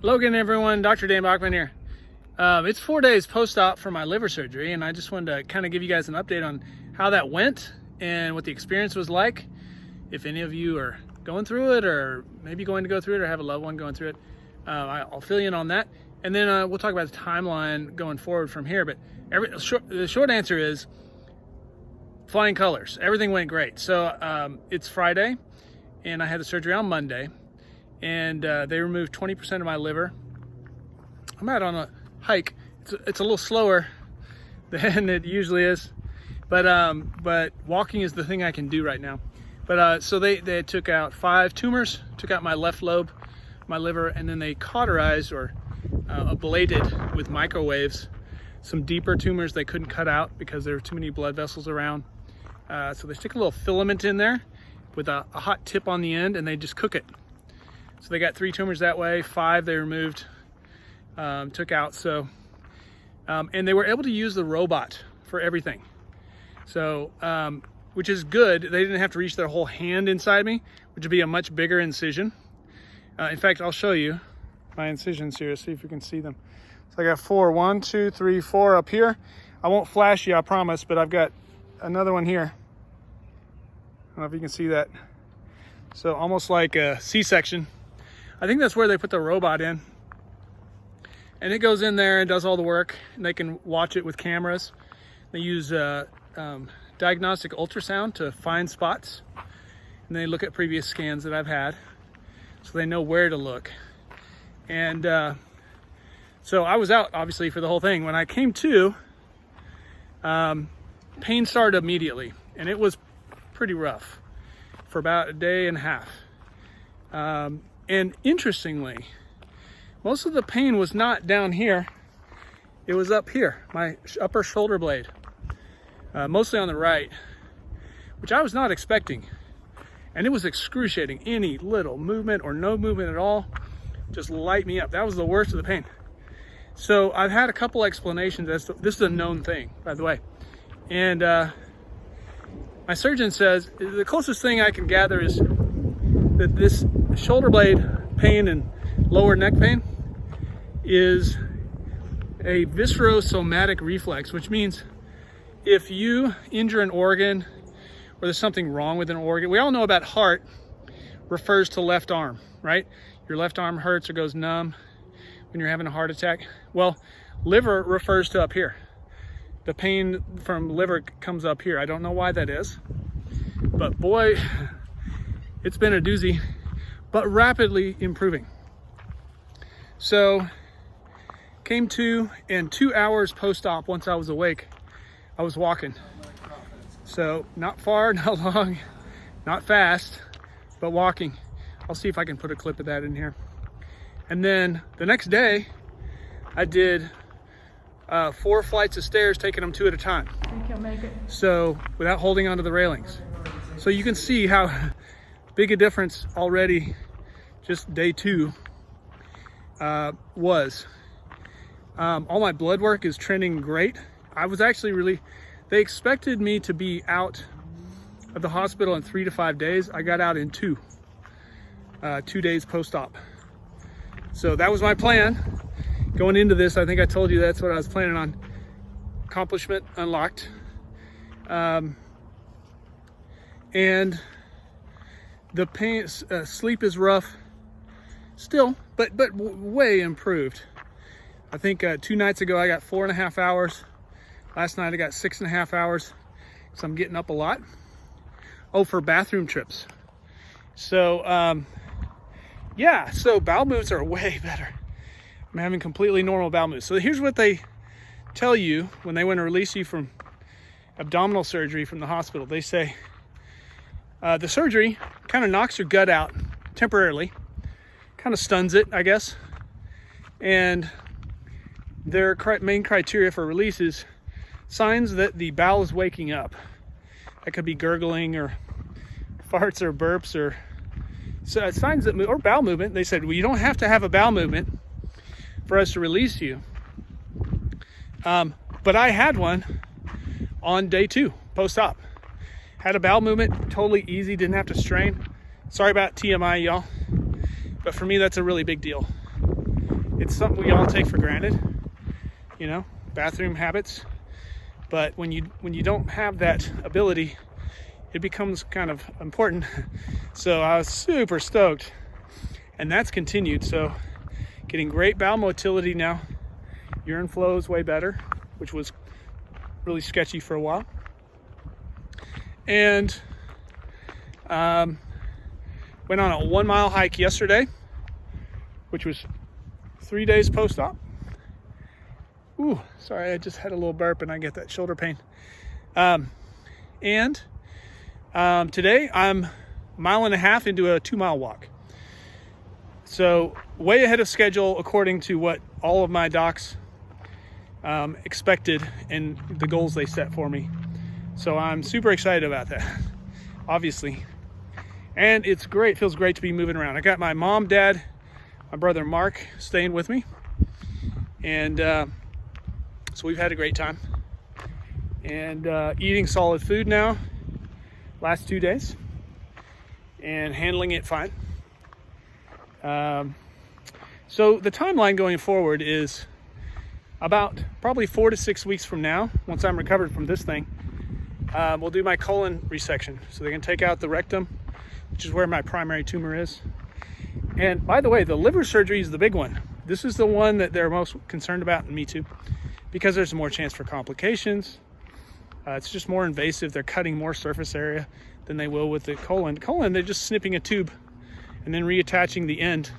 Logan, everyone, Dr. Dan Bachman here. It's 4 days post-op for my liver surgery, and I just wanted to kind of give you guys an update on how that went and what the experience was like. If any of you are going through it, or maybe going to go through it, or have a loved one going through it, I'll fill you in on that. And then we'll talk about the timeline going forward from here. But the short answer is flying colors. Everything went great. So it's Friday, and I had the surgery on Monday. And they removed 20% of my liver. I'm out on a hike. It's a little slower than it usually is, but walking is the thing I can do right now. But so they took out 5 tumors, took out my left lobe, my liver, and then they cauterized or ablated with microwaves some deeper tumors they couldn't cut out because there were too many blood vessels around. So they stick a little filament in there with a hot tip on the end, and they just cook it. So they got 3 tumors that way, 5 they removed, took out. So, and they were able to use the robot for everything. So, which is good. They didn't have to reach their whole hand inside me, which would be a much bigger incision. In fact, I'll show you my incisions here, see if you can see them. So I got 4, 1, 2, 3, 4 up here. I won't flash you, I promise, but I've got another one here. I don't know if you can see that. So almost like a C-section. I think that's where they put the robot in. And it goes in there and does all the work. And they can watch it with cameras. They use diagnostic ultrasound to find spots. And they look at previous scans that I've had, so they know where to look. And so I was out, obviously, for the whole thing. When I came to, pain started immediately. And it was pretty rough for about a day and a half. And interestingly, most of the pain was not down here. It was up here, my upper shoulder blade, mostly on the right, which I was not expecting. And it was excruciating. Any little movement or no movement at all just light me up. That was the worst of the pain. So I've had a couple explanations as to, this is a known thing, by the way. And my surgeon says the closest thing I can gather is that this shoulder blade pain and lower neck pain is a viscerosomatic reflex, which means if you injure an organ or there's something wrong with an organ, we all know about heart refers to left arm, right? Your left arm hurts or goes numb when you're having a heart attack. Well, liver refers to up here. The pain from liver comes up here. I don't know why that is, but boy, it's been a doozy, but rapidly improving. So came to, and 2 hours post-op, once I was awake, I was walking. So not far, not long, not fast, but walking. I'll see if I can put a clip of that in here. And then the next day, I did 4 flights of stairs, taking them 2 at a time. Think you'll make it? So without holding onto the railings. So you can see how big a difference already just day 2 was. All my blood work is trending great. I was actually they expected me to be out of the hospital in 3 to 5 days. I got out in 2 days post-op. So that was my plan. Going into this, I think I told you that's what I was planning on. Accomplishment unlocked. And the pain, sleep is rough still, but way improved. I think 2 nights ago I got 4.5 hours. Last night I got 6.5 hours. So I'm getting up a lot. Oh, for bathroom trips. So yeah, so bowel moves are way better. I'm having completely normal bowel moves. So here's what they tell you when they want to release you from abdominal surgery from the hospital. They say the surgery kind of knocks your gut out temporarily, kind of stuns it, I guess. And their main criteria for release is signs that the bowel is waking up. That could be gurgling or farts or burps or signs that or bowel movement. They said, well, you don't have to have a bowel movement for us to release you. But I had one on day 2 post-op. Had a bowel movement, totally easy, didn't have to strain. Sorry about TMI, y'all. But for me, that's a really big deal. it's something we all take for granted, you know, bathroom habits. But when you don't have that ability, it becomes kind of important. So I was super stoked, and that's continued. So getting great bowel motility now. Urine flow is way better, which was really sketchy for a while. And went on a 1 mile hike yesterday, which was 3 days post-op. Ooh, sorry, I just had a little burp and I get that shoulder pain. And today I'm 1.5 miles into a 2 mile walk. So way ahead of schedule according to what all of my docs expected and the goals they set for me. So I'm super excited about that, obviously. And it's great, feels great to be moving around. I got my mom, dad, my brother Mark staying with me. And so we've had a great time. And eating solid food now, last 2 days, and handling it fine. So the timeline going forward is about probably 4 to 6 weeks from now, once I'm recovered from this thing, we'll do my colon resection. So they can take out the rectum, which is where my primary tumor is. And by the way, the liver surgery is the big one. This is the one that they're most concerned about, and me too, because there's more chance for complications. It's just more invasive. They're cutting more surface area than they will with the colon. Colon, they're just snipping a tube and then reattaching the end.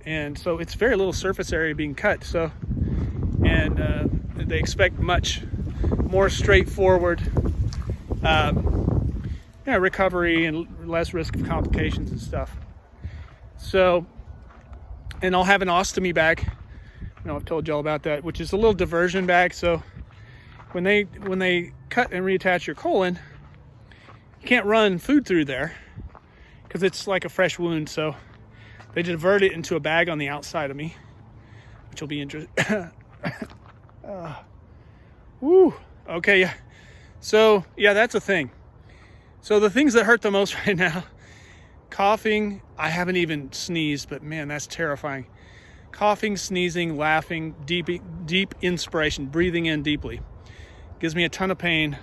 And so it's very little surface area being cut. So, and they expect much more straightforward recovery and less risk of complications and stuff. So, and I'll have an ostomy bag. I know I've told y'all about that, which is a little diversion bag. So when they cut and reattach your colon, you can't run food through there because it's like a fresh wound. So they divert it into a bag on the outside of me, which will be interesting. Woo. Okay. Yeah. So yeah, that's a thing. So the things that hurt the most right now, coughing. I haven't even sneezed, but man, that's terrifying. Coughing, sneezing, laughing, deep inspiration, breathing in deeply. Gives me a ton of pain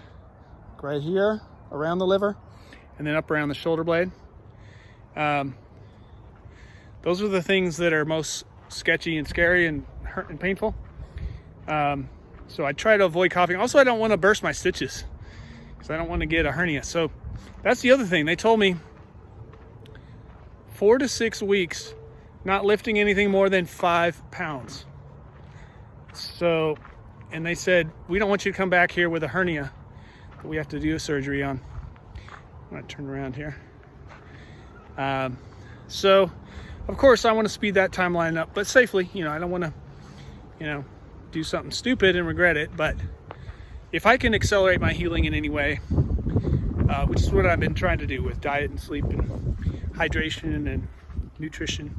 right here, around the liver, and then up around the shoulder blade. Those are the things that are most sketchy and scary and hurt and painful. So I try to avoid coughing. Also, I don't want to burst my stitches because I don't want to get a hernia. So that's the other thing. They told me 4 to 6 weeks, not lifting anything more than 5 pounds. So, and they said, we don't want you to come back here with a hernia that we have to do a surgery on. I'm going to turn around here. So, of course, I want to speed that timeline up, but safely. You know, I don't want to, do something stupid and regret it. But if I can accelerate my healing in any way, which is what I've been trying to do with diet and sleep and hydration and nutrition,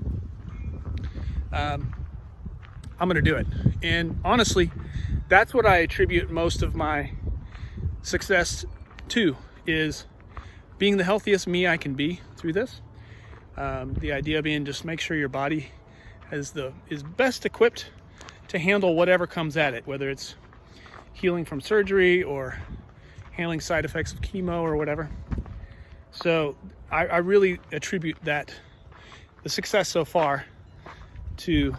I'm going to do it. And honestly, that's what I attribute most of my success to, is being the healthiest me I can be through this. The idea being just make sure your body is best equipped to handle whatever comes at it, whether it's healing from surgery or handling side effects of chemo or whatever. So I really attribute the success so far to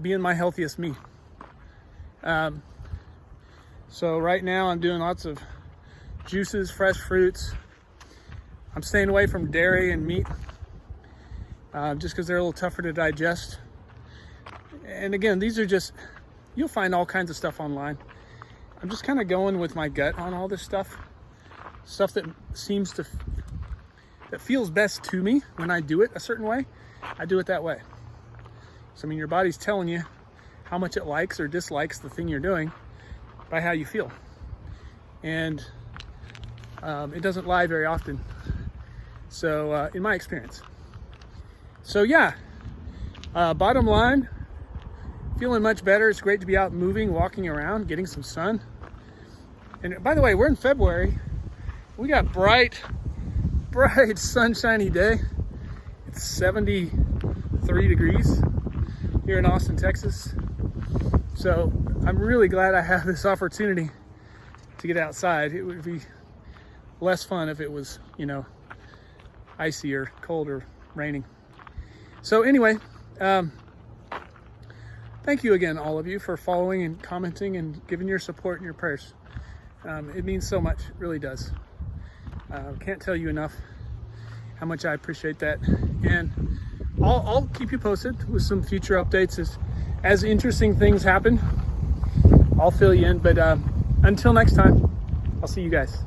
being my healthiest me. So right now I'm doing lots of juices, fresh fruits. I'm staying away from dairy and meat, just because they're a little tougher to digest. And again, these are just, you'll find all kinds of stuff online. I'm just kind of going with my gut on all this stuff that that feels best to me when I do it a certain way. I do it that way. So I mean, your body's telling you how much it likes or dislikes the thing you're doing by how you feel. And it doesn't lie very often. So in my experience. So yeah, bottom line, feeling much better. It's great to be out moving, walking around, getting some sun. And by the way, we're in February. We got bright, sunshiny day. It's 73 degrees. here in Austin, Texas. So I'm really glad I have this opportunity to get outside. It would be less fun if it was, you know, icy or cold or raining. So anyway, thank you again, all of you, for following and commenting and giving your support and your prayers. It means so much, it really does. Can't tell you enough how much I appreciate that. And I'll keep you posted with some future updates as interesting things happen. I'll fill you in, but until next time, I'll see you guys.